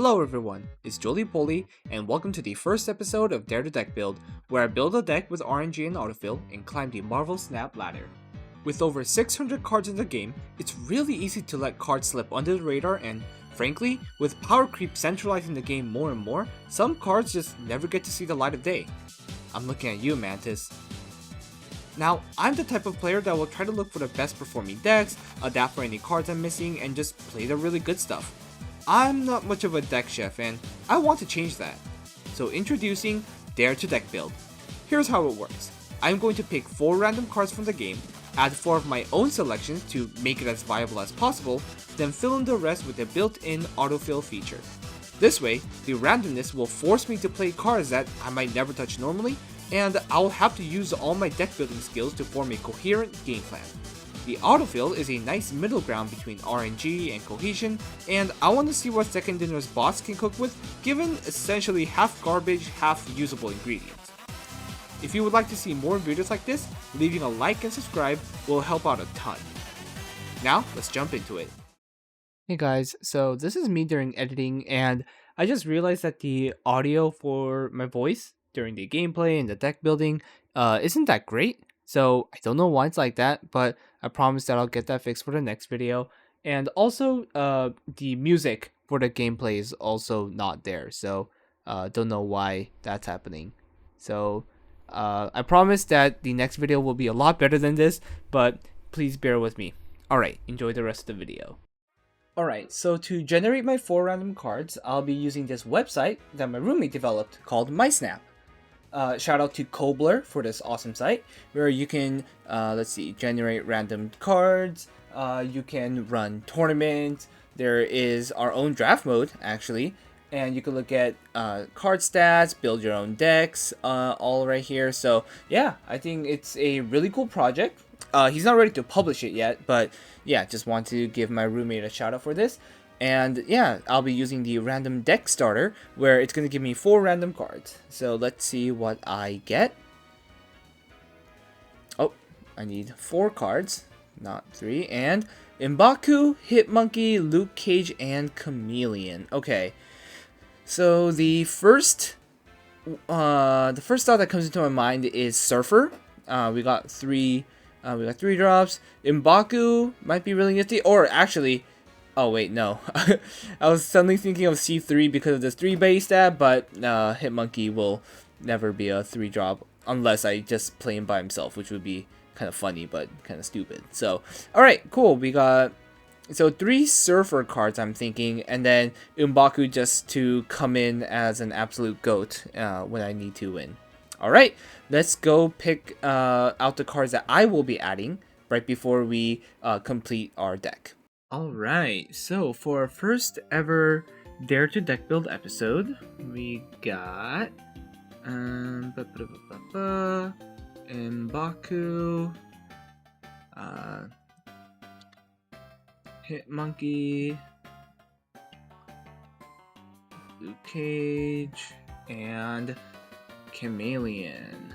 Hello everyone, it's JolyPoly, and welcome to the first episode of Dare to Deck Build, where I build a deck with RNG and Autofill and climb the Marvel Snap ladder. With over 600 cards in the game, it's really easy to let cards slip under the radar, and frankly, with power creep centralizing the game more and more, some cards just never get to see the light of day. I'm looking at you, Mantis. Now, I'm the type of player that will try to look for the best performing decks, adapt for any cards I'm missing, and just play the really good stuff. I'm not much of a deck chef, and I want to change that. So introducing Dare to Deck Build. Here's how it works. I'm going to pick 4 random cards from the game, add 4 of my own selections to make it as viable as possible, then fill in the rest with a built-in autofill feature. This way, the randomness will force me to play cards that I might never touch normally, and I'll have to use all my deck building skills to form a coherent game plan. The autofill is a nice middle ground between RNG and cohesion, and I want to see what second dinner's boss can cook with, given essentially half garbage, half usable ingredients. If you would like to see more videos like this, leaving a like and subscribe will help out a ton. Now, let's jump into it. Hey guys, so this is me during editing, and I just realized that the audio for my voice during the gameplay and the deck building isn't that great. So I don't know why it's like that, but I promise that I'll get that fixed for the next video. And also, the music for the gameplay is also not there, so don't know why that's happening. So I promise that the next video will be a lot better than this, but please bear with me. Alright, enjoy the rest of the video. Alright, so to generate my 4 random cards, I'll be using this website that my roommate developed called MySnap. Shout out to Cobbler for this awesome site where you can, generate random cards, you can run tournaments, there is our own draft mode actually, and you can look at card stats, build your own decks, all right here. So yeah, I think it's a really cool project. He's not ready to publish it yet, but yeah, just want to give my roommate a shout out for this. And yeah, I'll be using the random deck starter where it's going to give me 4 random cards. So let's see what I get. Oh, I need 4 cards, not 3. And M'Baku, Hitmonkey, Luke Cage, and Chameleon. Okay, so the first thought that comes into my mind is Surfer. We got 3 drops. M'Baku might be really nifty, or actually, oh wait, no. I was suddenly thinking of C3 because of this 3 base stat, but Hitmonkey will never be a 3 drop unless I just play him by himself, which would be kind of funny but kind of stupid. So, alright, cool. We got 3 Surfer cards, I'm thinking, and then M'Baku just to come in as an absolute GOAT when I need to win. Alright, let's go pick out the cards that I will be adding right before we complete our deck. Alright, so for our first ever Dare to Deck Build episode, we got M'Baku, Hitmonkey, Luke Cage, and Chameleon.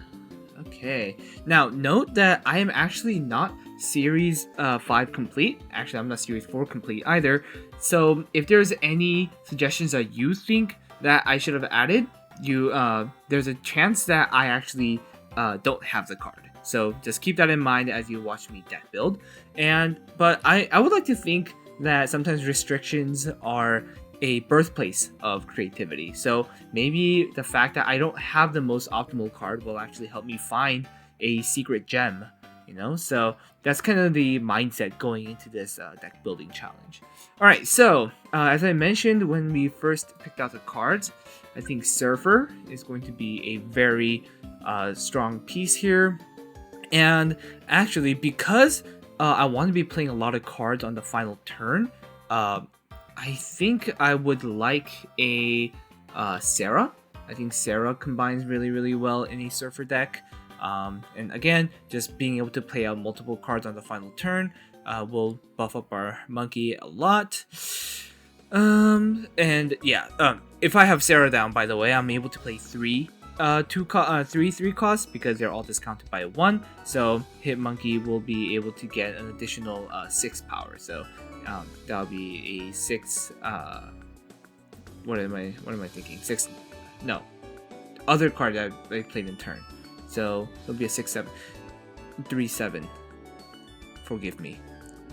Okay, now note that I am actually not Series 5 complete. Actually, I'm not Series 4 complete either. So if there's any suggestions that you think that I should have added, there's a chance that I actually don't have the card. So just keep that in mind as you watch me deck build. But I would like to think that sometimes restrictions are a birthplace of creativity. So maybe the fact that I don't have the most optimal card will actually help me find a secret gem, you know? So that's kind of the mindset going into this deck building challenge. Alright, so as I mentioned when we first picked out the cards, I think Surfer is going to be a very strong piece here. And actually, because I want to be playing a lot of cards on the final turn, I think I would like a Sarah. I think Sarah combines really, really well in a Surfer deck. And again, just being able to play out multiple cards on the final turn will buff up our monkey a lot. And yeah, if I have Sarah down, by the way, I'm able to play 3 costs because they're all discounted by 1. So Hitmonkey will be able to get an additional 6 power. So that'll be a 6 what am I thinking? 6, no, other card that I played in turn. So it'll be a 6, 7, 3, 7. Forgive me,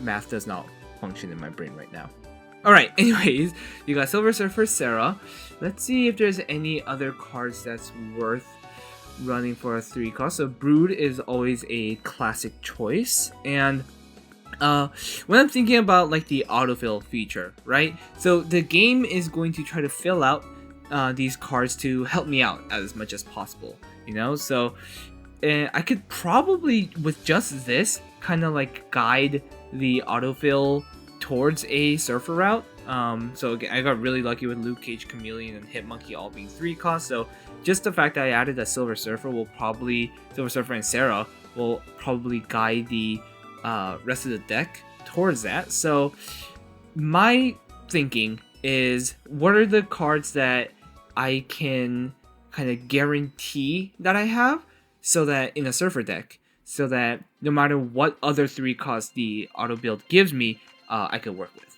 math does not function in my brain right now. All right. Anyways, you got Silver Surfer, Sarah. Let's see if there's any other cards that's worth running for a 3 cost. So Brood is always a classic choice, and when I'm thinking about like the autofill feature, right? So the game is going to try to fill out these cards to help me out as much as possible, you know. So I could probably with just this kind of like guide the autofill towards a surfer route. So again, I got really lucky with Luke Cage, Chameleon, and Hitmonkey all being 3 costs. So just the fact that I added a Silver Surfer and Sarah will probably guide the rest of the deck towards that. So my thinking is, what are the cards that I can kind of guarantee that I have, so that in a surfer deck, so that no matter what other 3 costs the auto build gives me, I can work with.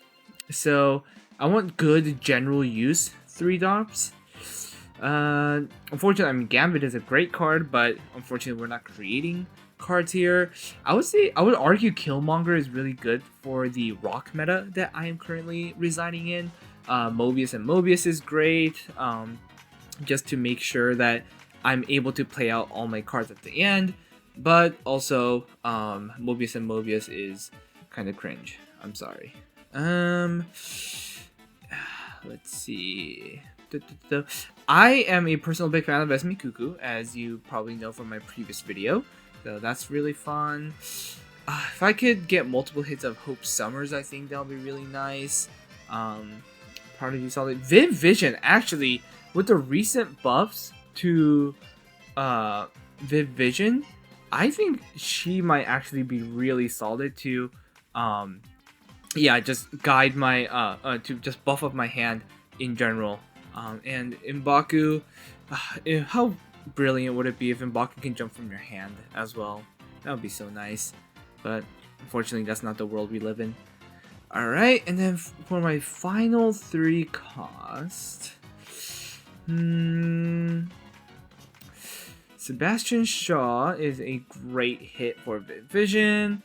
So I want good general use 3 drops. Unfortunately, I mean, Gambit is a great card, but unfortunately we're not creating cards here. I would argue Killmonger is really good for the rock meta that I am currently residing in. Mobius and Mobius is great, just to make sure that I'm able to play out all my cards at the end. But also, Mobius and Mobius is kind of cringe. I'm sorry. Let's see. I am a personal big fan of Esme Cuckoo, as you probably know from my previous video. So that's really fun. If I could get multiple hits of Hope Summers, I think that'll be really nice. Part of you solid. Viv Vision, actually, with the recent buffs to Viv Vision, I think she might actually be really solid to just guide my to just buff up my hand in general. And M'Baku, how brilliant would it be if M'Baku can jump from your hand as well? That would be so nice. But unfortunately, that's not the world we live in. Alright, and then for my final 3 cost, Sebastian Shaw is a great hit for Vision.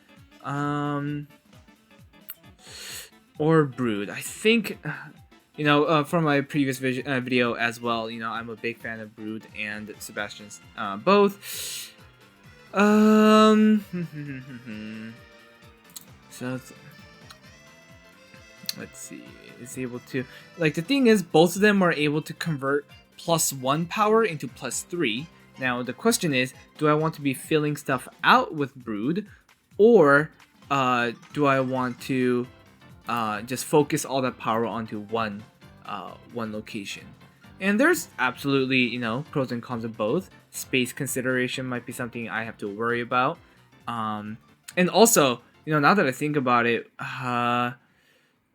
Or Brood. I think, from my previous video as well, I'm a big fan of Brood and Sebastian's both. So let's see. It's able to, the thing is, both of them are able to convert +1 power into +3. Now the question is, do I want to be filling stuff out with Brood, or do I want to just focus all that power onto one location? And there's absolutely, pros and cons of both. Space consideration might be something I have to worry about. And also, now that I think about it,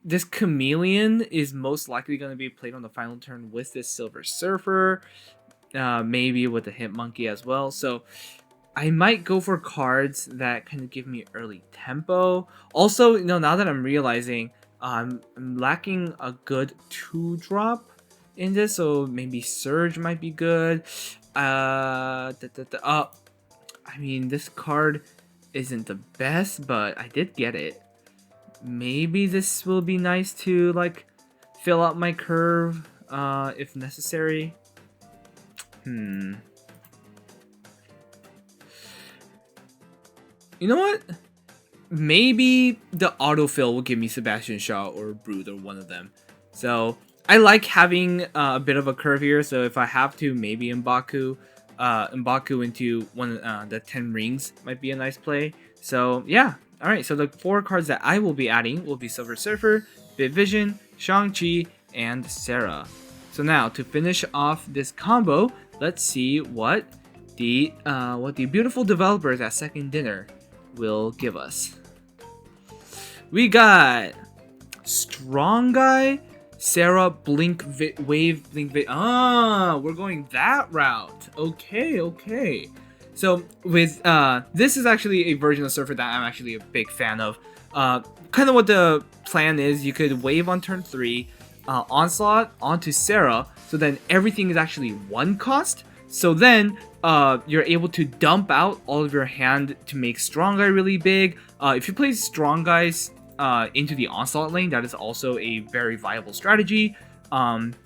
this Chameleon is most likely going to be played on the final turn with this Silver Surfer, maybe with the Hitmonkey as well. So I might go for cards that kind of give me early tempo. Also, now that I'm realizing I'm lacking a good 2-drop in this, so maybe Surge might be good. I mean, this card isn't the best, but I did get it. Maybe this will be nice to fill out my curve if necessary. You know what? Maybe the autofill will give me Sebastian Shaw or Brood or one of them. So I like having a bit of a curve here. So if I have to, maybe M'Baku into one the 10 rings might be a nice play. So yeah. All right. So the 4 cards that I will be adding will be Silver Surfer, Viv Vision, Shang-Chi, and Sarah. So now to finish off this combo, let's see what the beautiful developers at Second Dinner will give us. We got Strong Guy, Sarah, Blink, Wave, Blink, we're going that route. Okay. So with this is actually a version of Surfer that I'm actually a big fan of. Kind of what the plan is: you could wave on turn 3, Onslaught onto Sarah, so then everything is actually one cost. So then you're able to dump out all of your hand to make Strong Guy really big. If you play Strong Guys into the Onslaught lane, that is also a very viable strategy. And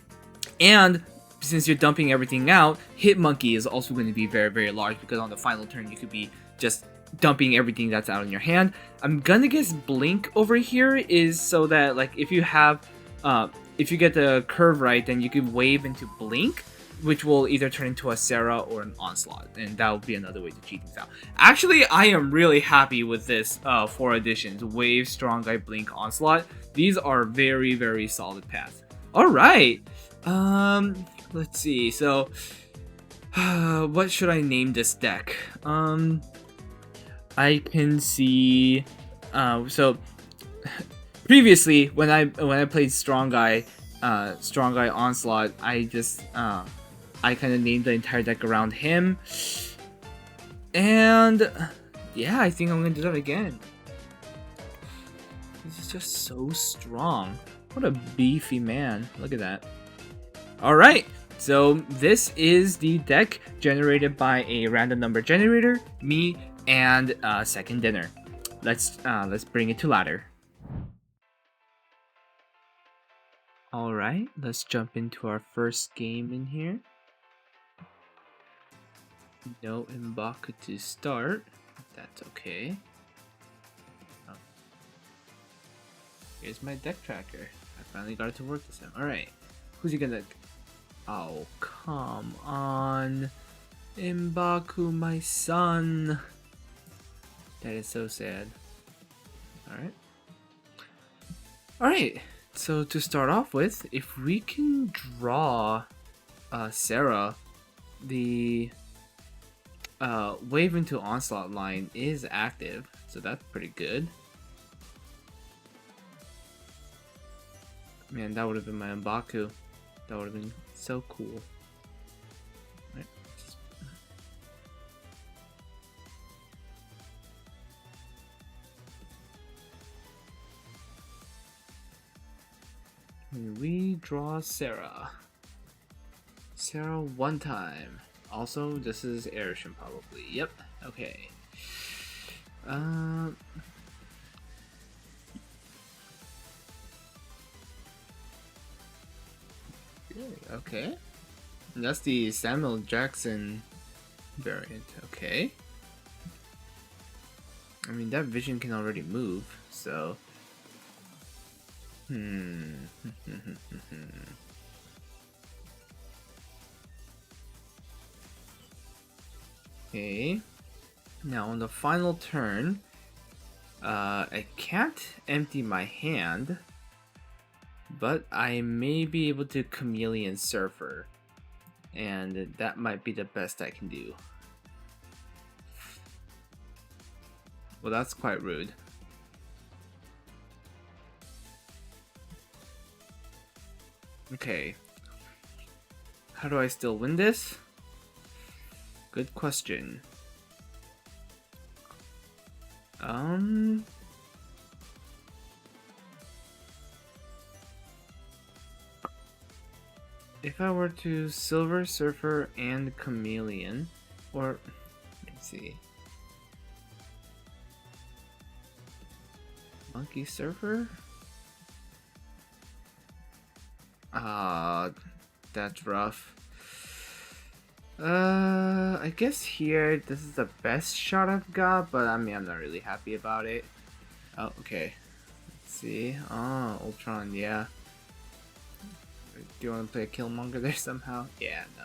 since you're dumping everything out, Hit Monkey is also going to be very, very large, because on the final turn you could be just dumping everything that's out in your hand. I'm gonna guess Blink over here is so that, like, if you have if you get the curve right, then you can wave into Blink, which will either turn into a Sarah or an Onslaught, and that will be another way to cheat things out. Actually, I am really happy with this 4 additions: Wave, Strong Guy, Blink, Onslaught. These are very, very solid paths. Alright, let's see, so what should I name this deck? I can see, so previously when I played Strong Guy Onslaught, I just I kind of named the entire deck around him, and yeah, I think I'm gonna do that again. This is just so strong. What a beefy man! Look at that. All right. So this is the deck generated by a random number generator, me, and Second Dinner. Let's bring it to ladder. All right, let's jump into our first game in here. No Mbaka to start. That's okay. Oh. Here's my deck tracker. I finally got it to work this time. All right, who's he gonna? Oh, come on. Mbaku, my son. That is so sad. Alright. Alright, so to start off with, if we can draw Sarah, the Wave into Onslaught line is active, so that's pretty good. Man, that would have been my Mbaku. That would have been so cool. Right. We draw Sarah. Sarah one time. Also, this is Arishin probably. Yep. Okay. Okay. And that's the Samuel Jackson variant. Okay. I mean, that vision can already move, so. Okay. Now on the final turn, I can't empty my hand, but I may be able to Chameleon Surfer, and that might be the best I can do. Well, that's quite rude. Okay. How do I still win this? Good question. If I were to Silver Surfer and Chameleon, or let's see, Monkey Surfer? That's rough. I guess here this is the best shot I've got, but I mean I'm not really happy about it. Oh, okay. Let's see. Oh, Ultron, yeah. Do you want to play a Killmonger there somehow? Yeah, no.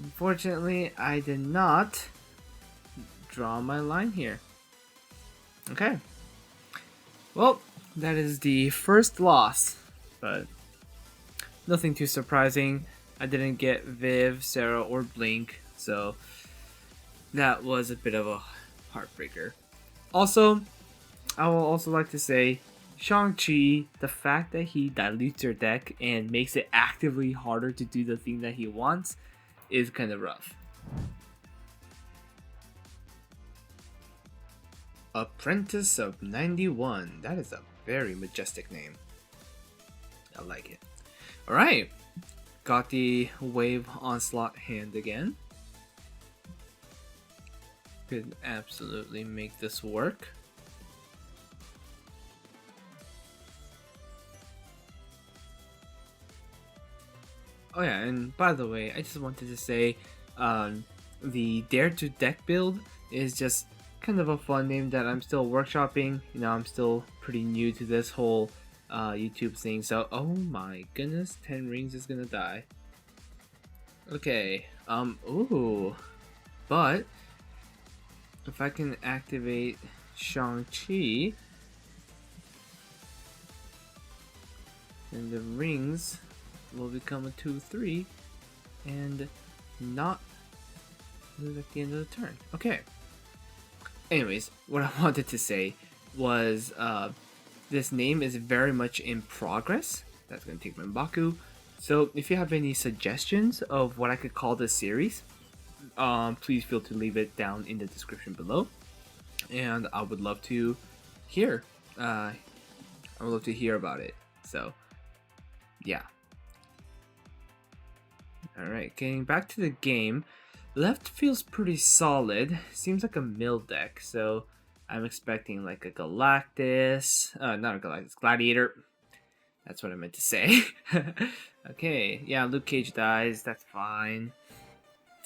Unfortunately, I did not draw my line here. Okay. Well, that is the first loss, but nothing too surprising. I didn't get Viv, Sarah, or Blink, so that was a bit of a heartbreaker. Also, I will also like to say, Shang-Chi, the fact that he dilutes your deck and makes it actively harder to do the thing that he wants is kind of rough. Apprentice of 91. That is a very majestic name. I like it. Alright. Got the Wave Onslaught hand again. Could absolutely make this work. Oh yeah, and by the way, I just wanted to say, the Dare to Deck build is just kind of a fun name that I'm still workshopping. You know, I'm still pretty new to this whole YouTube thing, so oh my goodness, 10 rings is gonna die. Okay, ooh, but if I can activate Shang-Chi, then the rings will become a 2-3 and not lose at the end of the turn. Okay. Anyways, what I wanted to say was this name is very much in progress. That's going to take Mbaku. So if you have any suggestions of what I could call this series, please feel to leave it down in the description below. And I would love to hear. I would love to hear about it. So, yeah. Alright, getting back to the game. Left feels pretty solid. Seems like a mill deck, so I'm expecting like a Galactus. Not a Galactus, Gladiator. That's what I meant to say. Okay, yeah, Luke Cage dies. That's fine.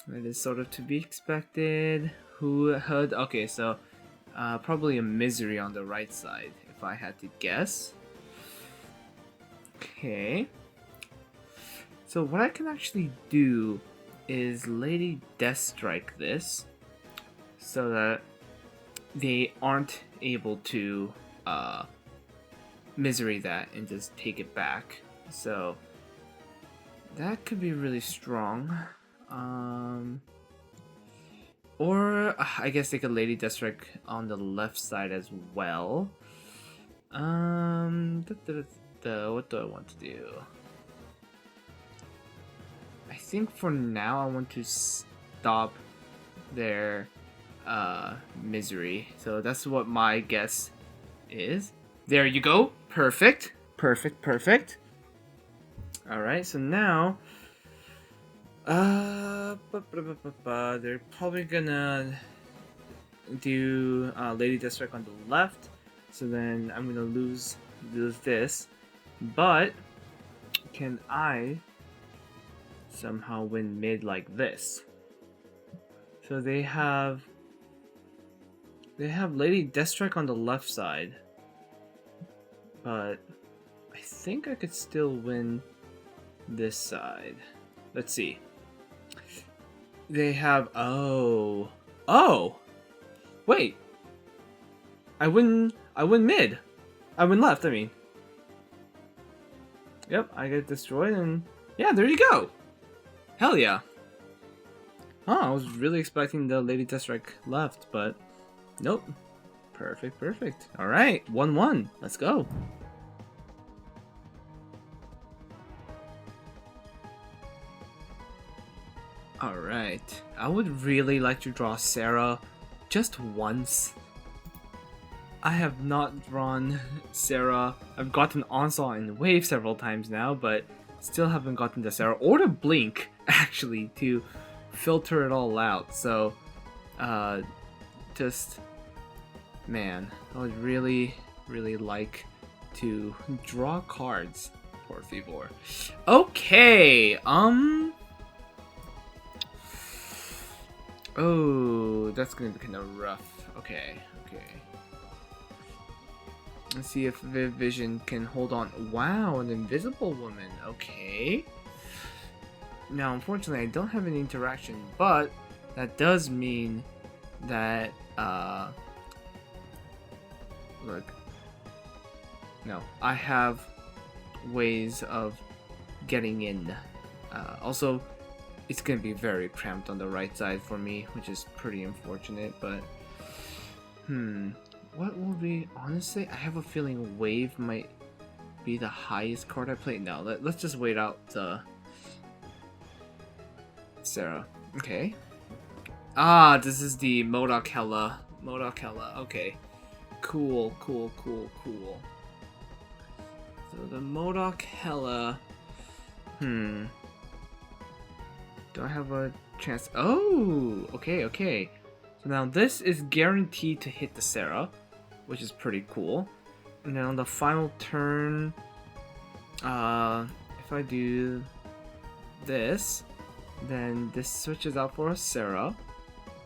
That is sort of to be expected. Hood. Okay, so probably a Misery on the right side, if I had to guess. Okay. So what I can actually do is Lady Deathstrike this, so that they aren't able to Misery that and just take it back. So that could be really strong. Or I guess they could Lady Deathstrike on the left side as well. What do I want to do? I think for now I want to stop their Misery. So that's what my guess is. There you go. Perfect. Perfect. Perfect. Alright, so now they're probably gonna do Lady Deathstrike on the left. So then I'm gonna lose this. But can I somehow win mid like this? So they have Lady Deathstrike on the left side, but I think I could still win this side. Let's see. They have wait. I win mid. I win left, I mean. Yep, I get destroyed and yeah, there you go. Hell yeah. Huh, I was really expecting the Lady Deathstrike left, but nope. Perfect, perfect. Alright, 1-1. Let's go. Alright. I would really like to draw Sarah just once. I have not drawn Sarah. I've gotten Onslaught and Wave several times now, but still haven't gotten the Sarah or the Blink, actually, to filter it all out. So, just, man, I would really, really like to draw cards for Fivor. Okay, oh, that's gonna be kind of rough. Okay, okay. Let's see if Viv Vision can hold on. Wow, an invisible woman. Okay. Now, unfortunately, I don't have any interaction, but that does mean that, look. No, I have ways of getting in. Also, it's gonna be very cramped on the right side for me, which is pretty unfortunate, but what will be, honestly, I have a feeling Wave might be the highest card I play. No, let's just wait out Sarah. Okay. Ah, this is the Modok Hella. Okay. Cool, cool, cool, cool. So the MODOK Hella. Do I have a chance? Oh, okay. So now this is guaranteed to hit the Sarah, which is pretty cool. And then on the final turn, if I do this, then this switches out for a Sarah,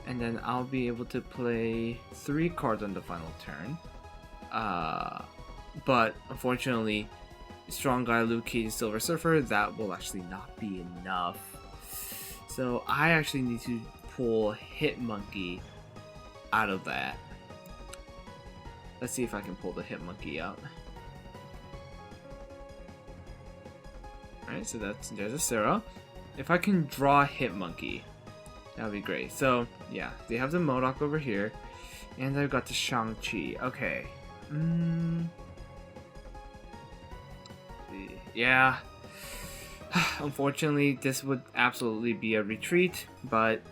and then I'll be able to play 3 cards on the final turn. But unfortunately, Strong Guy, Luigi, Silver Surfer, that will actually not be enough. So I actually need to pull Hit Monkey out of that. Let's see if I can pull the Hit Monkey out. Alright, so there's a Sarah. If I can draw Hit Monkey, that would be great. So yeah, they have the MODOK over here, and I've got the Shang-Chi. Okay. Yeah. Unfortunately, this would absolutely be a retreat, but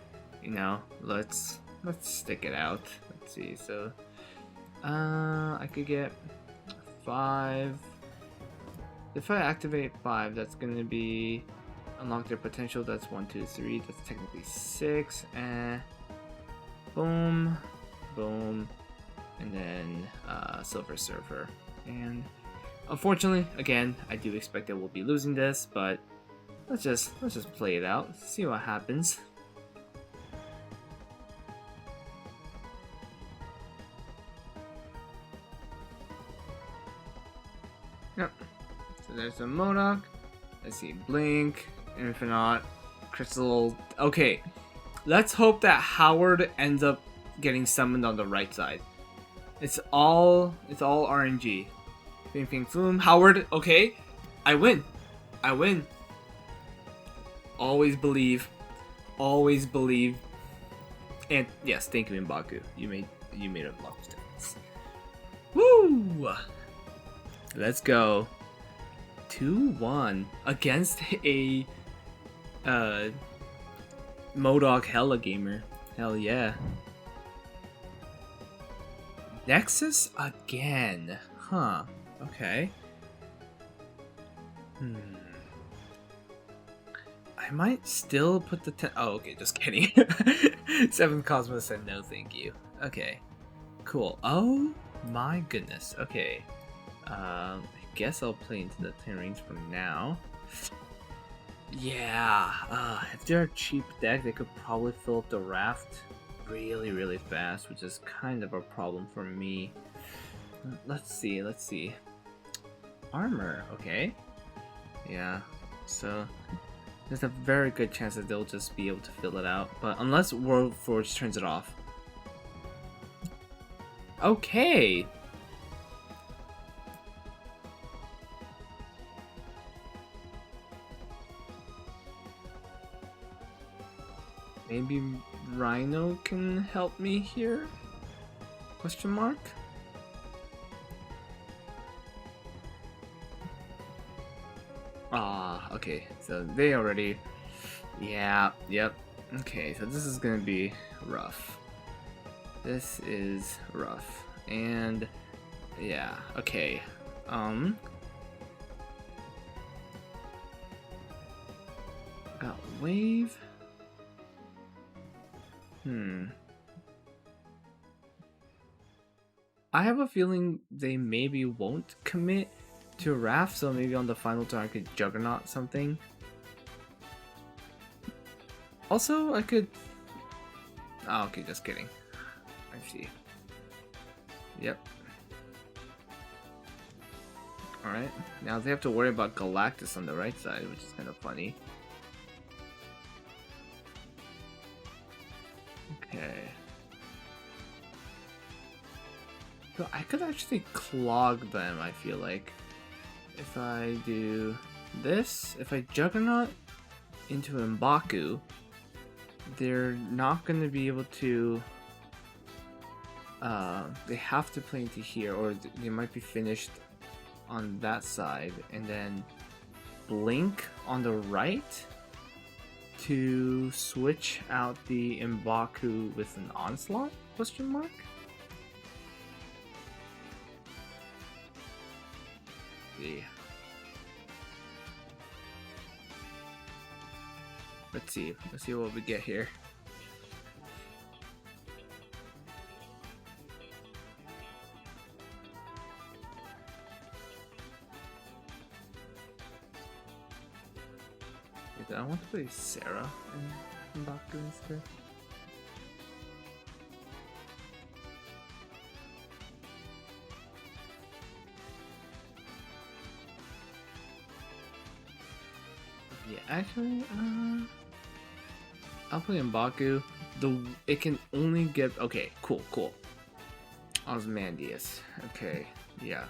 you know, let's stick it out. Let's see. So, I could get 5. If I activate 5, that's gonna be unlock their potential. That's 1, 2, 3. That's technically 6. And boom, boom, and then Silver Surfer. And unfortunately, again, I do expect that we'll be losing this, but let's just play it out, see what happens. Yep. So there's a MODOK. Let's see, Blink, Infinite, Crystal. Okay, let's hope that Howard ends up getting summoned on the right side. It's all RNG. Ping ping boom. Howard, okay. I win. Always believe. And yes, thank you, Mbaku. You made a lot of sense. Woo! Let's go. 2-1 against a MODOK Hella gamer. Hell yeah. Nexus again. Huh. Okay. I might still put the 10. Oh, okay, just kidding. 7 Cosmos said no, thank you. Okay. Cool. Oh my goodness. Okay. I guess I'll play into the 10 rings for now. Yeah. If they're a cheap deck, they could probably fill up the raft really fast, which is kind of a problem for me. Let's see. Armor, okay. Yeah, so there's a very good chance that they'll just be able to fill it out, but unless World Forge turns it off. Okay. Maybe Rhino can help me here? Question mark? Okay, so they already... Yeah, yep. Okay, so this is gonna be rough. This is rough. And... yeah, okay. Got wave. I have a feeling they maybe won't commit to Raft, so maybe on the final turn I could Juggernaut something. Also, I could... oh, okay, just kidding. I see. Yep. Alright, now they have to worry about Galactus on the right side, which is kind of funny. Okay. So I could actually clog them, I feel like. If I do this, if I Juggernaut into Mbaku, they're not going to be able to... they have to play into here, or they might be finished on that side, and then Blink on the right to switch out the Mbaku with an Onslaught? Question mark? See. Let's see what we get here. I want to play Sarah and Baku instead. Yeah, actually, I'll play Mbaku. It can only get okay. Cool. Osmandius. Okay, yeah.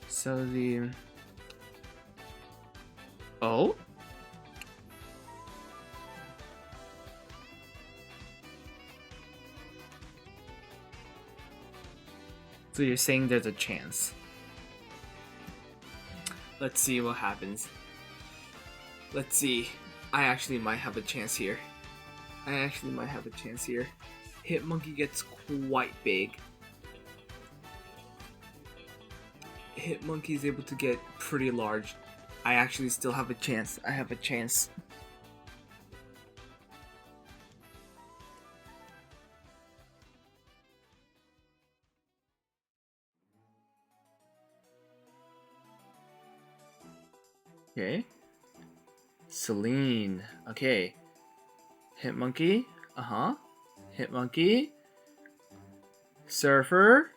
So the oh. So you're saying there's a chance. Let's see what happens. Let's see. I actually might have a chance here. Hitmonkey gets quite big. Hitmonkey is able to get pretty large. I actually still have a chance. I have a chance. Okay. Celine. Okay. Hitmonkey. Hitmonkey. Surfer.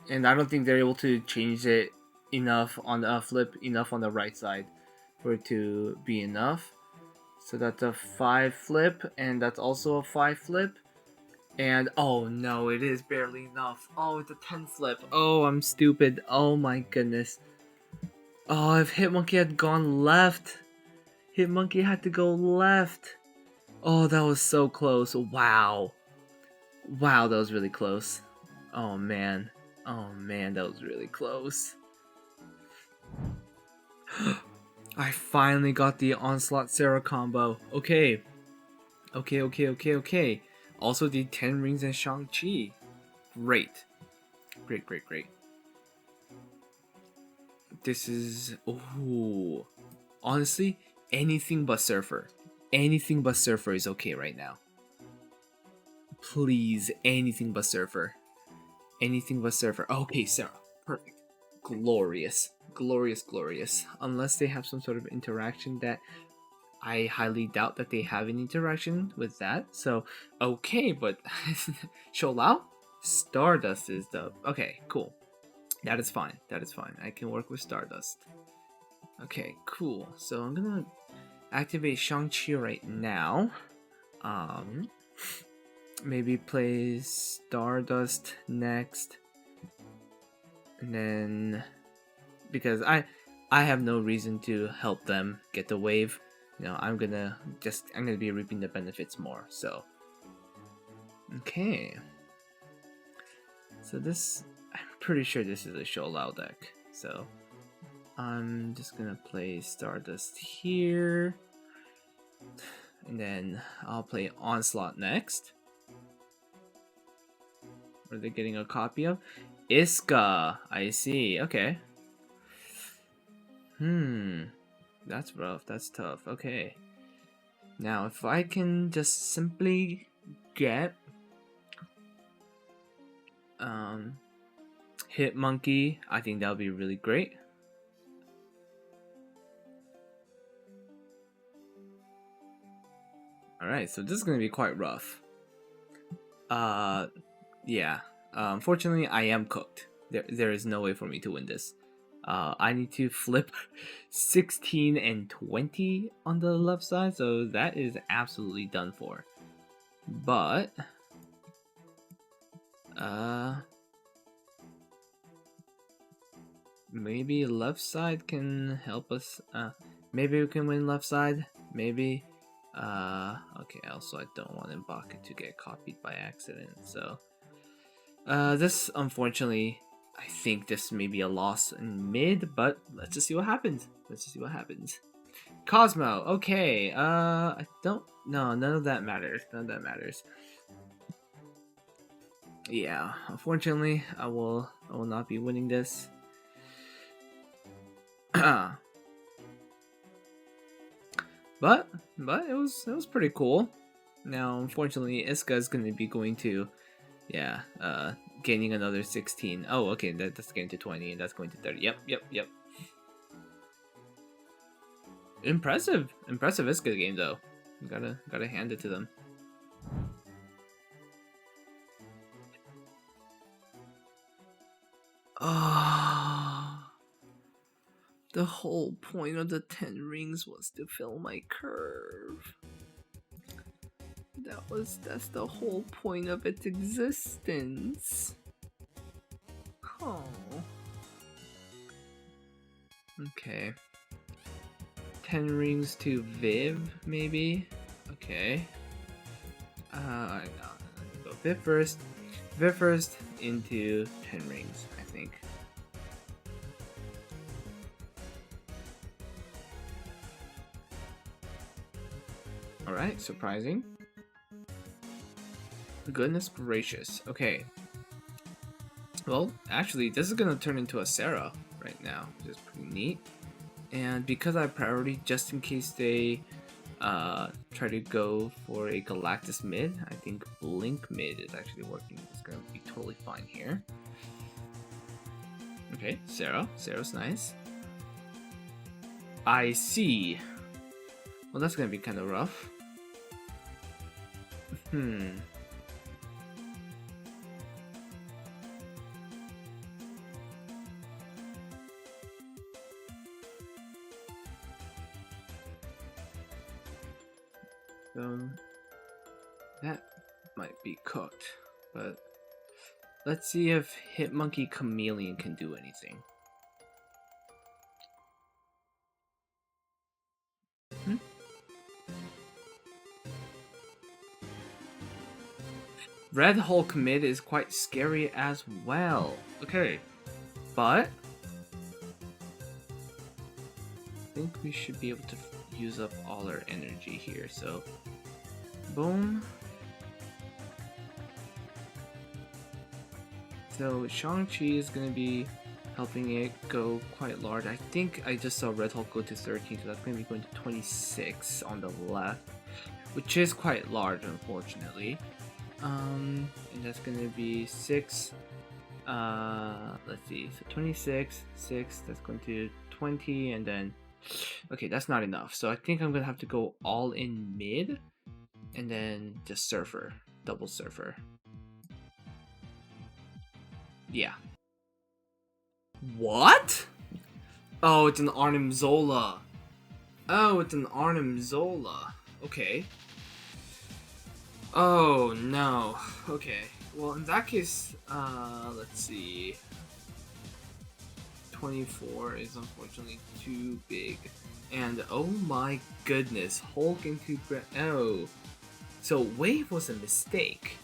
And I don't think they're able to change it enough on the flip enough on the right side for it to be enough. So that's a 5 flip, and that's also a 5 flip. And oh no, it is barely enough. Oh, it's a 10 flip. Oh, I'm stupid. Oh my goodness. Oh, if Hitmonkey had gone left. Hitmonkey had to go left. Oh, that was so close. Wow. Wow, that was really close. Oh man, that was really close. I finally got the Onslaught Sarah combo. Okay. Also the 10 rings and Shang-Chi. Great. This is... Ooh. Honestly, anything but Surfer. Anything but Surfer is okay right now. Please, anything but Surfer. Anything but Surfer. Okay, Sarah. Perfect. Glorious. Unless they have some sort of interaction that I highly doubt that they have an interaction with that. So, okay, but Sholau? Stardust is the... Okay, cool. That is fine. I can work with Stardust. Okay, cool. So I'm gonna activate Shang-Chi right now. Maybe play Stardust next. And then... Because I have no reason to help them get the wave. You know, I'm gonna be reaping the benefits more, so. Okay. So this, I'm pretty sure this is a Sholau deck. So I'm just gonna play Stardust here. And then I'll play Onslaught next. What are they getting a copy of? Iska, I see, okay. That's rough, that's tough, okay. Now, if I can just simply get Hitmonkey, I think that would be really great. Alright, so this is going to be quite rough. Yeah. Unfortunately, I am cooked. There is no way for me to win this. I need to flip 16 and 20 on the left side, so that is absolutely done for. But maybe left side can help us. Maybe we can win left side. Maybe. Okay. Also, I don't want Mbaka to get copied by accident. So, this unfortunately, I think this may be a loss in mid, but let's just see what happens. Cosmo, okay. I don't. No, none of that matters. Yeah, unfortunately, I will not be winning this. but it was pretty cool. Now, unfortunately, Iska is going to be going to, yeah, gaining another 16. Oh, okay, that's getting to 20, and that's going to 30. Yep. Impressive Iska game though. Gotta hand it to them. Ah. The whole point of the 10 rings was to fill my curve. That's the whole point of its existence. Oh. Okay. 10 rings to Viv, maybe? Okay. No. Go Viv first. Viv first into 10 rings, I think. Alright, surprising. Goodness gracious. Okay. Well, actually, this is gonna turn into a Sarah right now, which is pretty neat. And because I have priority, just in case they try to go for a Galactus mid, I think Blink mid is actually working. It's gonna be totally fine here. Okay, Sarah's nice. I see. Well, that's gonna be kind of rough. That might be cooked, but let's see if Hitmonkey Chameleon can do anything. Red Hulk mid is quite scary as well. Okay, but I think we should be able to use up all our energy here, so boom. So Shang-Chi is going to be helping it go quite large. I think I just saw Red Hulk go to 13, so that's going to be going to 26 on the left, which is quite large, unfortunately. And that's going to be 6. Let's see, so 26, 6, that's going to 20, and then, okay, that's not enough. So I think I'm going to have to go all in mid, and then just Surfer, double Surfer. Yeah. What? Oh, it's an Arnim Zola. Oh, it's an Arnim Zola. Okay. Oh, no. Okay. Well, in that case, let's see. 24 is unfortunately too big. And oh my goodness, Hulk into oh. So Wave was a mistake.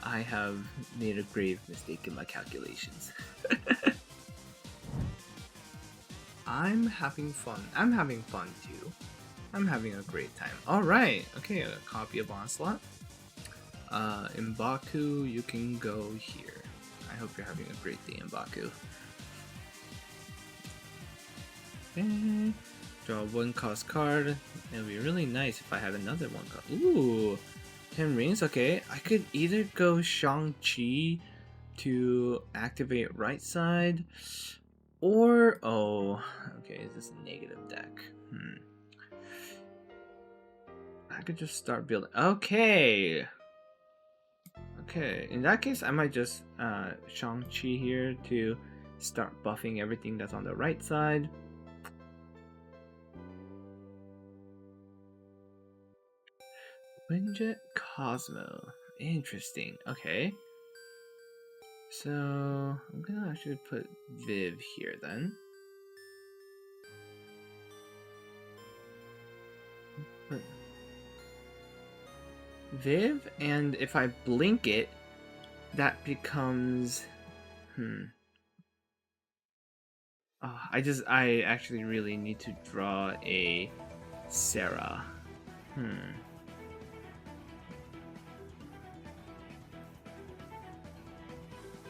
I have made a grave mistake in my calculations. I'm having fun. I'm having fun too. I'm having a great time. Alright, okay, a copy of Onslaught. M'Baku, you can go here. I hope you're having a great day, M'Baku. Okay. Draw 1 cost card. It would be really nice if I had another 1 cost. Ooh! 10 rings, okay. I could either go Shang-Chi to activate right side, or, oh, okay, is this a negative deck? I could just start building. Okay! Okay, in that case, I might just Shang-Chi here to start buffing everything that's on the right side. Windjet Cosmo. Interesting. Okay. So I'm gonna actually put Viv here then. Viv, and if I blink it, that becomes oh, I actually really need to draw a Sarah.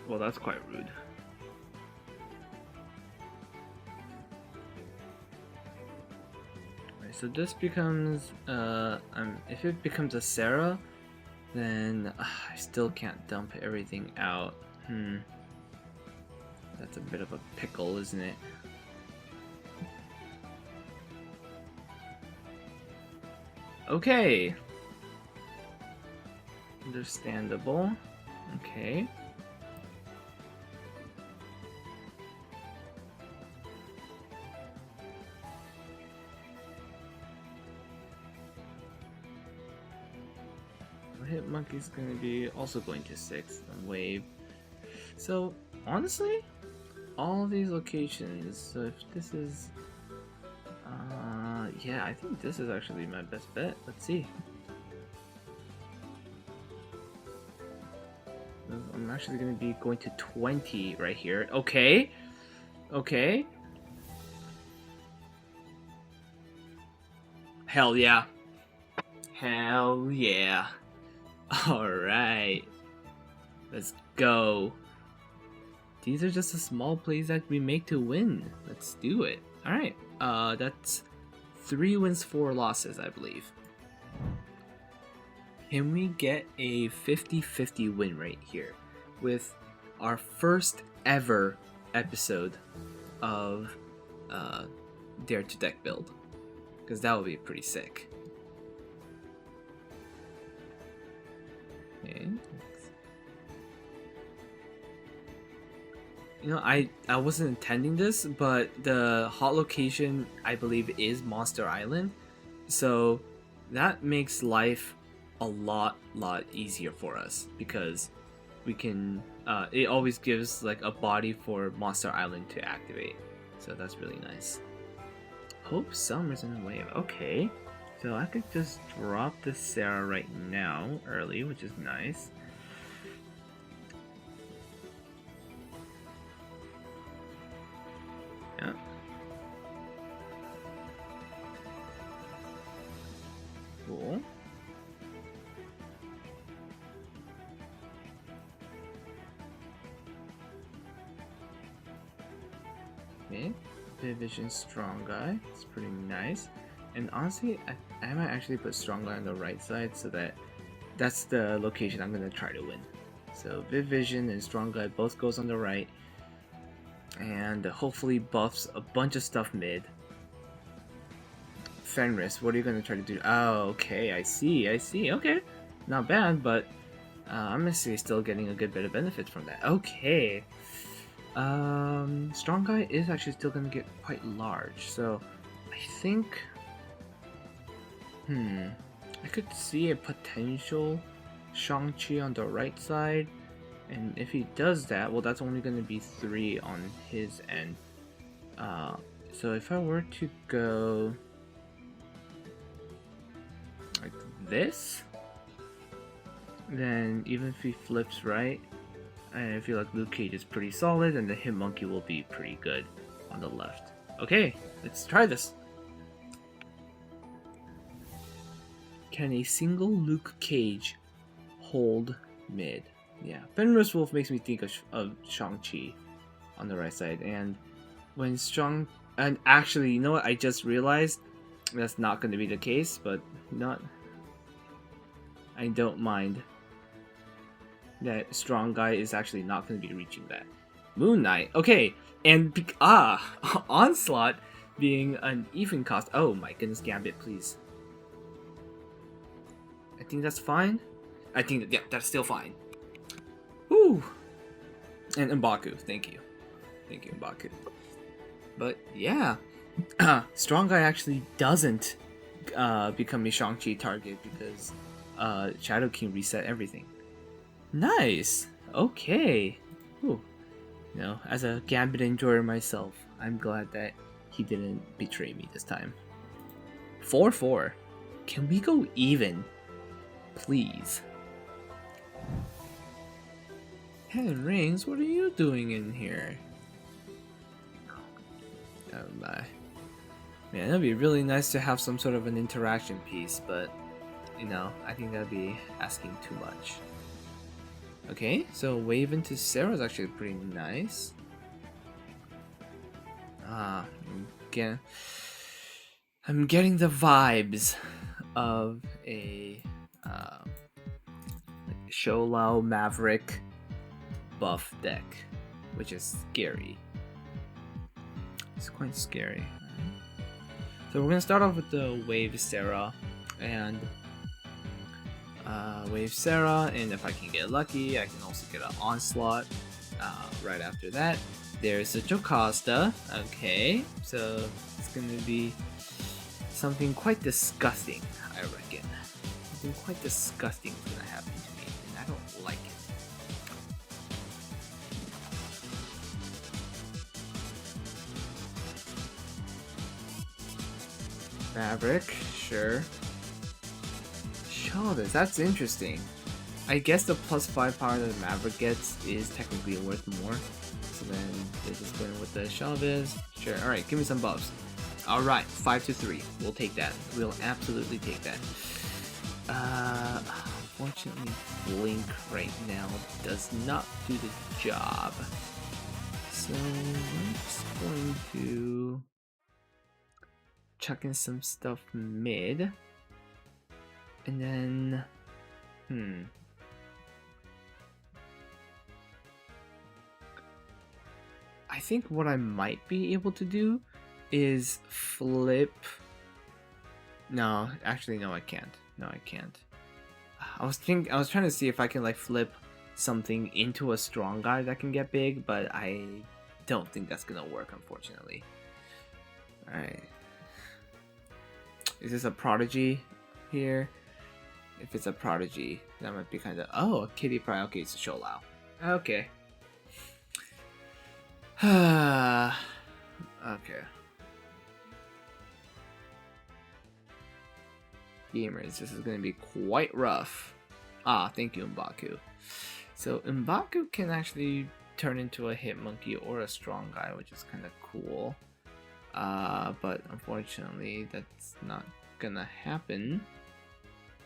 Well, that's quite rude. Alright, so this becomes, if it becomes a Sarah, then I still can't dump everything out. That's a bit of a pickle, isn't it? Okay. Understandable. Okay. Hit monkey's gonna be also going to 6 and wave. So honestly, all these locations. So if this is, yeah, I think this is actually my best bet. Let's see. I'm actually gonna be going to 20 right here. Okay, okay. Hell yeah. Hell yeah. Alright. Let's go. These are just the small plays that we make to win. Let's do it. Alright. That's 3 wins, 4 losses, I believe. Can we get a 50-50 win rate here with our first ever episode of Dare to Deck Build? Because that would be pretty sick. Okay. You know, I wasn't intending this, but the hot location I believe is Monster Island, so that makes life a lot easier for us because we can. It always gives like a body for Monster Island to activate, so that's really nice. Hope Summer's in the wave. Okay. So I could just drop the Sarah right now, early, which is nice. Yeah. Cool. Okay. Vision Strong Guy. It's pretty nice. And honestly, I might actually put Strong Guy on the right side so that's the location I'm going to try to win. So Vision and Strong Guy both goes on the right. And hopefully buffs a bunch of stuff mid. Fenris, what are you going to try to do? Oh, okay, I see. Okay, not bad, but I'm going to say still getting a good bit of benefit from that. Okay. Strong Guy is actually still going to get quite large, so I think... I could see a potential Shang-Chi on the right side, and if he does that, well, that's only going to be 3 on his end. So if I were to go like this, then even if he flips right, I feel like Luke Cage is pretty solid, and the Hit Monkey will be pretty good on the left. Okay, let's try this. Can a single Luke Cage hold mid? Yeah, Fenris Wolf makes me think of Shang-Chi on the right side, and when and actually, you know what? I just realized that's not going to be the case, but I don't mind that Strong Guy is actually not going to be reaching that. Moon Knight, okay, and Onslaught being an even cost. Oh my goodness, Gambit, please. I think that's fine. I think that, yeah, that's still fine. Woo! And M'Baku, thank you, M'Baku. But yeah, Strong Guy actually doesn't become a Shang-Chi target because Shadow King reset everything. Nice. Okay. Ooh. You know, as a Gambit enjoyer myself, I'm glad that he didn't betray me this time. 4-4. Can we go even? Please. Heaven Rings, what are you doing in here? Oh my. Man, that'd be really nice to have some sort of an interaction piece, but, you know, I think that'd be asking too much. Okay, so wave into Sarah is actually pretty nice. Again. I'm getting the vibes of a Sholau Maverick buff deck, which is scary. It's quite scary. So we're gonna start off with the Wave Sarah and and if I can get lucky, I can also get an Onslaught right after that. There's a Jocasta. Okay, so it's gonna be something quite disgusting, I reckon. Something quite disgusting is gonna happen to me, and I don't like it. Maverick, sure. Shoulders, that's interesting. I guess the +5 power that the Maverick gets is technically worth more. So then this is going with the Shoulders. Sure, alright, give me some buffs. Alright, 5-3. We'll take that. We'll absolutely take that. Unfortunately, Blink right now does not do the job. So I'm just going to chuck in some stuff mid. And then, I think what I might be able to do is flip. No, actually, no, I can't. No, I can't. I was trying to see if I can like flip something into a strong guy that can get big, but I don't think that's gonna work, unfortunately. All right. Is this a Prodigy here? If it's a Prodigy, that might be kind of... Oh, a Kitty Pry. Okay, it's a Sholau. Okay. Okay. Gamers, this is going to be quite rough. Ah, thank you, M'Baku. So, M'Baku can actually turn into a Hitmonkey or a Strong Guy, which is kind of cool. But unfortunately, that's not gonna happen.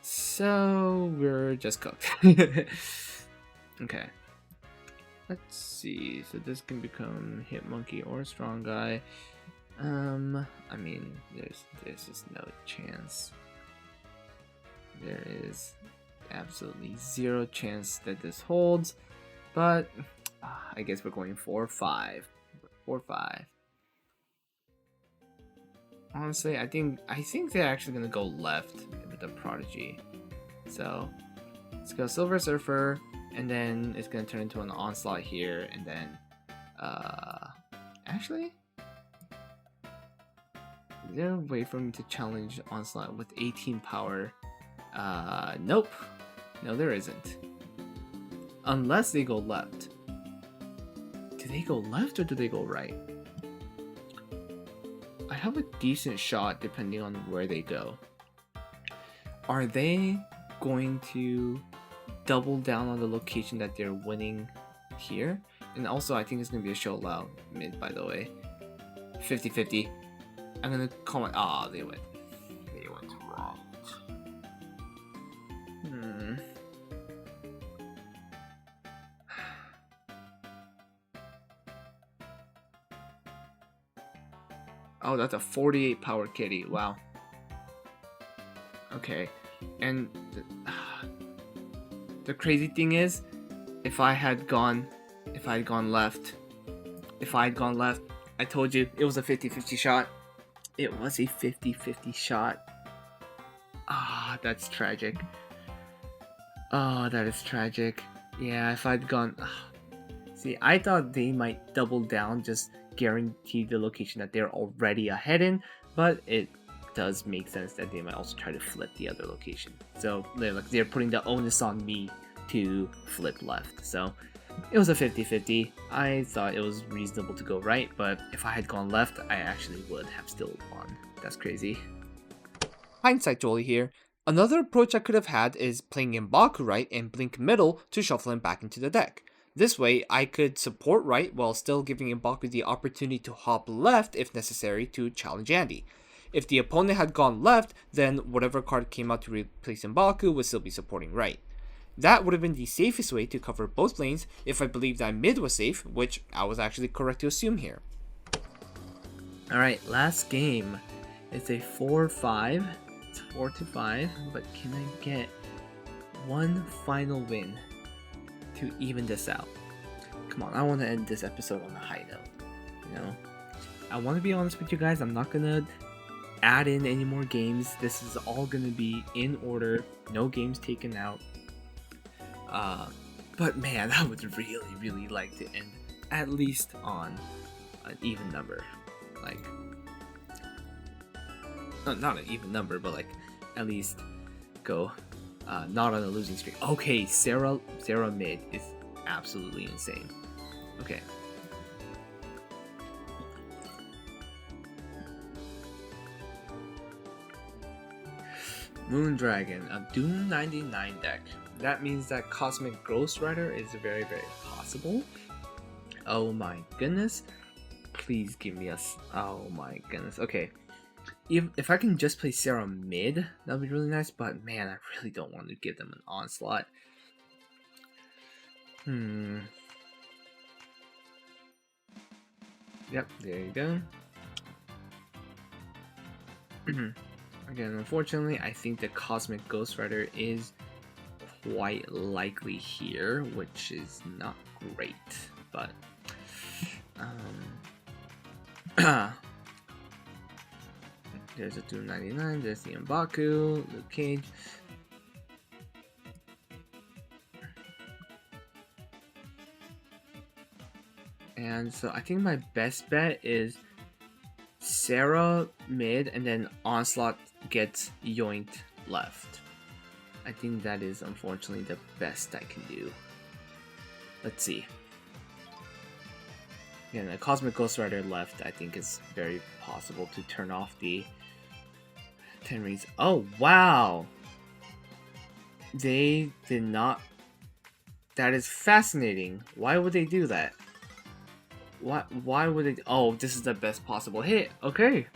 So we're just cooked. Okay. Let's see. So this can become Hitmonkey or Strong Guy. I mean, there's just no chance. There is absolutely zero chance that this holds. But I guess we're going 4-5. 4-5. Honestly, I think they're actually gonna go left with the Prodigy. So let's go Silver Surfer, and then it's gonna turn into an Onslaught here, and then actually, is there a way for me to challenge Onslaught with 18 power? Nope. No, there isn't. Unless they go left. Do they go left or do they go right? I have a decent shot depending on where they go. Are they going to double down on the location that they're winning here? And also, I think it's going to be a Sholau mid, by the way. 50-50. I'm going to call it... Ah, they went wrong. Oh, that's a 48 power kitty. Wow. Okay. And the crazy thing is, if I had gone left, I told you it was a 50-50 shot. It was a 50-50 shot. Ah, that's tragic. Oh, that is tragic. Yeah, if I'd gone... See, I thought they might double down, just guarantee the location that they're already ahead in, but it does make sense that they might also try to flip the other location. So they're putting the onus on me to flip left. So it was a 50-50. I thought it was reasonable to go right, but if I had gone left, I actually would have still won. That's crazy. Hindsight Joly here. Another approach I could have had is playing M'Baku right and Blink middle to shuffle him back into the deck. This way, I could support right while still giving M'Baku the opportunity to hop left if necessary to challenge Andy. If the opponent had gone left, then whatever card came out to replace M'Baku would still be supporting right. That would have been the safest way to cover both lanes if I believed that mid was safe, which I was actually correct to assume here. Alright, last game. It's a 4-5. It's 4-5, but can I get one final win to even this out? Come on, I want to end this episode on a high note. You know, I want to be honest with you guys. I'm not gonna add in any more games. This is all gonna be in order. No games taken out. But man, I would really like to end at least on an even number. Like, not an even number, but like at least go not on a losing streak. Okay, Sarah mid is absolutely insane. Okay. Moondragon, a Doom 99 deck. That means that Cosmic Ghost Rider is very possible. Oh my goodness. Please give me us. Oh my goodness. Okay. If I can just play Sarah mid, that would be really nice, but man, I really don't want to give them an onslaught. Yep, there you go. Again, unfortunately, I think the Cosmic Ghost Rider is quite likely here, which is not great, but there's a 299, there's the Mbaku, Luke Cage. And so I think my best bet is Sarah mid and then Onslaught gets yoinked left. I think that is unfortunately the best I can do. Let's see. Yeah, the Cosmic Ghost Rider left I think is very possible to turn off the 10 rings. Oh wow! They did not. That is fascinating. Why would they do that? Why would they? Oh, this is the best possible hit. Okay.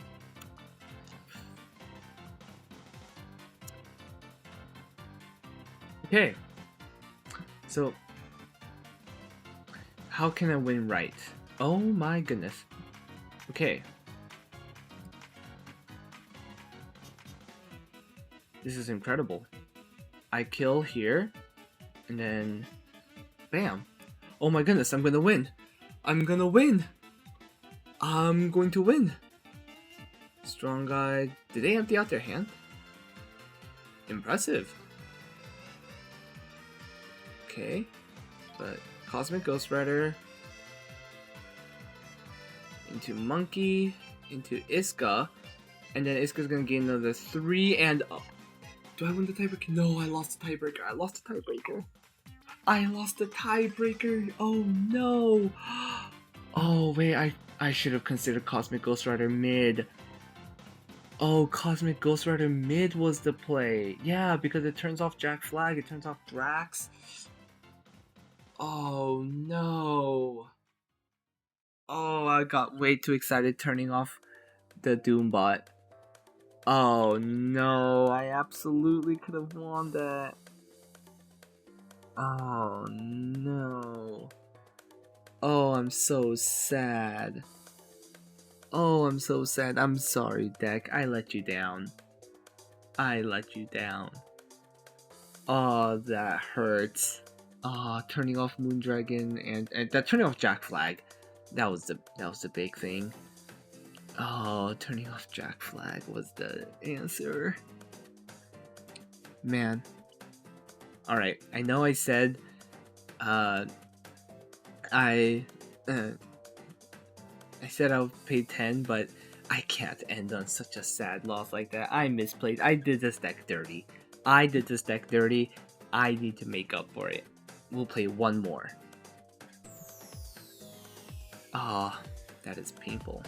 Okay. So, how can I win right? Oh my goodness. Okay. This is incredible. I kill here, and then, bam. Oh my goodness, I'm gonna win. I'm gonna win. I'm going to win. Strong guy. Did they empty out their hand? Impressive. Okay. But Cosmic Ghost Rider. Into Monkey. Into Iska. And then Iska's gonna gain another 3 and... do I win the tiebreaker? No, I lost the tiebreaker. I lost the tiebreaker. I lost the tiebreaker. Oh no. Oh wait, I should have considered Cosmic Ghost Rider mid. Oh, Cosmic Ghost Rider mid was the play. Yeah, because it turns off Jack Flag, it turns off Drax. Oh no. Oh, I got way too excited turning off the Doombot. Oh no, I absolutely could have won that. Oh no. Oh, I'm so sad. Oh, I'm so sad. I'm sorry, deck. I let you down. I let you down. Oh, that hurts. Oh, turning off Moondragon and that turning off Jack Flag. That was the big thing. Oh, turning off Jack Flag was the answer. Man. Alright, I know I said I said I would pay 10, but I can't end on such a sad loss like that. I misplayed. I did this deck dirty. I need to make up for it. We'll play one more. Ah, that is painful.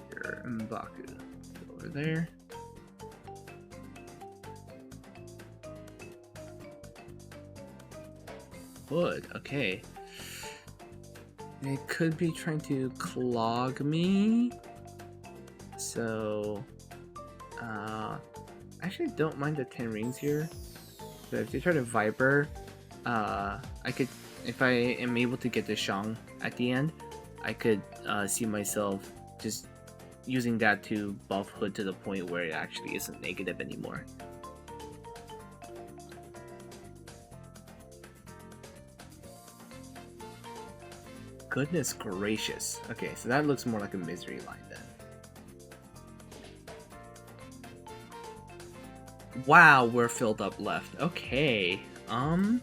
Here, Mbaku. Over there. Wood, okay. They could be trying to clog me. So, I actually don't mind the 10 rings here. So if they try to Viper, I could if I am able to get the Shang at the end, I could see myself just using that to buff Hood to the point where it actually isn't negative anymore. Goodness gracious. Okay, so that looks more like a misery line then. Wow, we're filled up left. Okay. Wrong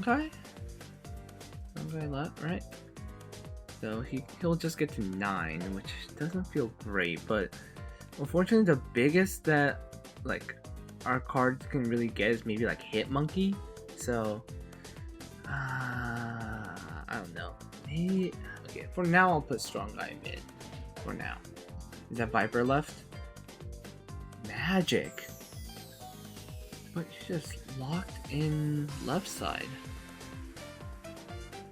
guy? Wrong guy left, right? So he'll just get to 9, which doesn't feel great, but unfortunately the biggest that like our cards can really get is maybe like Hit Monkey. So I don't know. Maybe okay, for now I'll put Strong Guy mid. For now. Is that Viper left? Magic! But she's just locked in left side.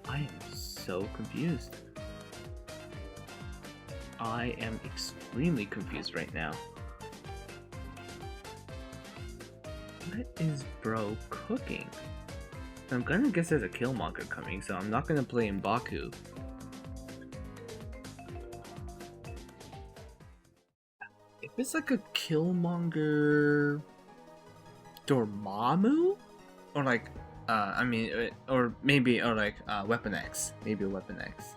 I am so confused. I am extremely confused right now. What is bro cooking? I'm gonna guess there's a Killmonger coming, so I'm not gonna play M'Baku. If it's like a Killmonger Dormammu? Or like, or maybe, or like Weapon X. Maybe a Weapon X.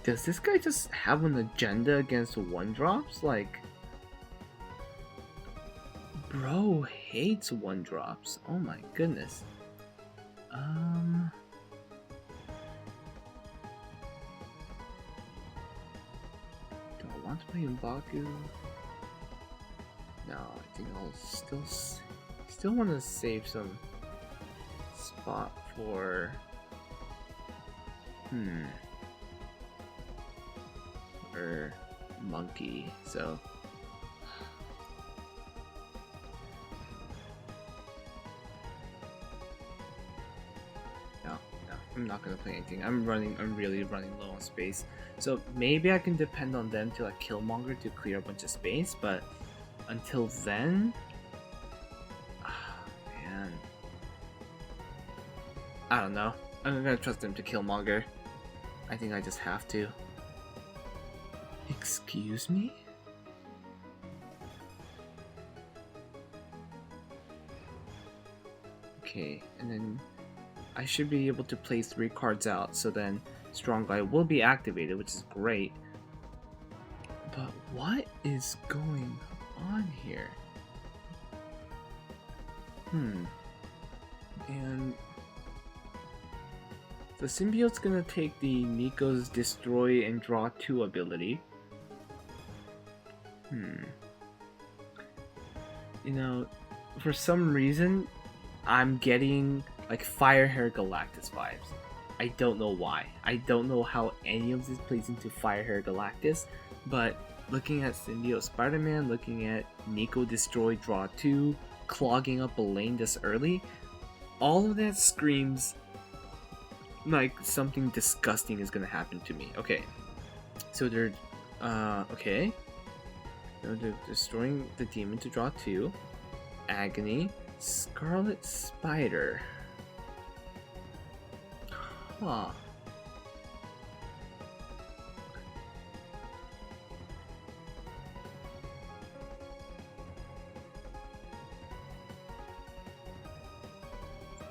Does this guy just have an agenda against 1-drops? Like, bro hates 1-drops. Oh my goodness. Do I want to play M'Baku? No, I think I'll still want to save some spot for or Monkey. So no, I'm not gonna play anything. I'm really running low on space. So maybe I can depend on them to like Killmonger to clear a bunch of space, but until then, man, I don't know. I'm gonna trust them to Killmonger. I think I just have to. Excuse me? Okay, and then I should be able to play 3 cards out, so then Strong Guy will be activated, which is great. But what is going on here? And the symbiote's gonna take the Nico's Destroy and Draw 2 ability. You know, for some reason, I'm getting like Firehair Galactus vibes. I don't know why. I don't know how any of this plays into Firehair Galactus, but looking at Symbiote Spider-Man, looking at Nico Destroy Draw 2, clogging up a lane this early, all of that screams like something disgusting is gonna happen to me. Okay, so they're okay. So they're destroying the demon to draw 2. Agony, Scarlet Spider. Huh.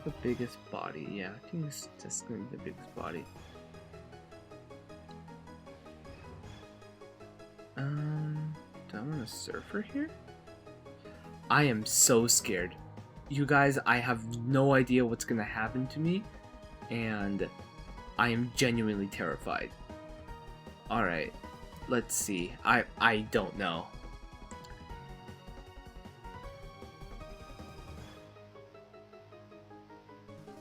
The biggest body, yeah, I think it's just gonna be the biggest body. Do I want a surfer here? I am so scared. You guys, I have no idea what's gonna happen to me, and I am genuinely terrified. Alright, let's see. I don't know.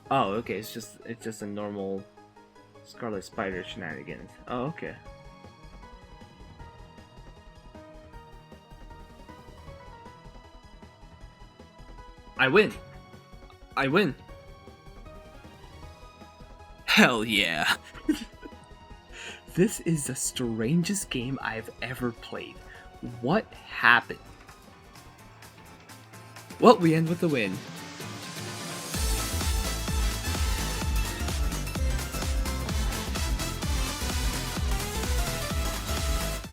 Oh, okay, it's just a normal Scarlet Spider shenanigans. Oh, okay. I win! I win! Hell yeah! This is the strangest game I've ever played. What happened? Well, we end with the win.